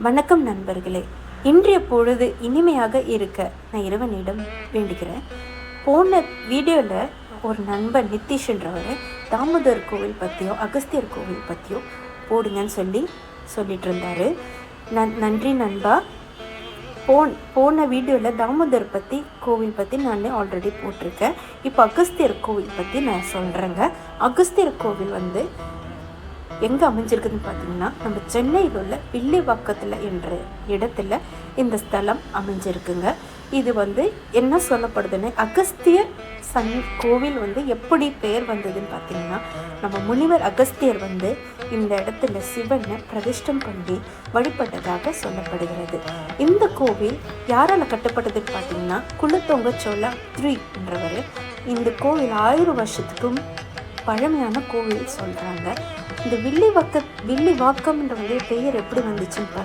வணக்கம் நண்பர்களே. இன்றைய பொழுது இனிமையாக இருக்க நான் இறைவனிடம் வேண்டுகிறேன். போன வீடியோவில் ஒரு நண்பர் நிதிஷ்ன்றவர் தாமோதர் கோவில் பற்றியோ அகஸ்தியர் கோவில் பற்றியோ போடுங்கன்னு சொல்லிட்டு இருந்தார். நன்றி நண்பா. போன வீடியோவில் தாமோதர் கோவில் பற்றி நான் ஆல்ரெடி போட்டிருக்கேன். இப்போ அகஸ்தியர் கோவில் பற்றி நான் சொல்கிறேங்க. அகஸ்தியர் கோவில் எங்கே அமைஞ்சிருக்குதுன்னு பார்த்தீங்கன்னா, நம்ம சென்னையில் உள்ள வில்லிவாக்கத்தில் என்ற இடத்துல இந்த ஸ்தலம் அமைஞ்சிருக்குங்க. இது என்ன சொல்லப்படுதுன்னு, அகஸ்தியர் கோவில் எப்படி பெயர் வந்ததுன்னு பார்த்தீங்கன்னா, நம்ம முனிவர் அகஸ்தியர் இந்த இடத்துல சிவனை பிரதிஷ்டம் பண்ணி வழிபட்டதாக சொல்லப்படுகிறது. இந்த கோவில் யாரால் கட்டப்பட்டதுன்னு பார்த்தீங்கன்னா, குலத்தொங்க சோழா என்றவர் இந்த கோவில் 1000 வருஷத்துக்கும் பழமையான கோவில் சொல்கிறாங்க. இந்த வில்லிவாக்கம்ன்ற பெயர் எப்படி வந்துச்சுன்னு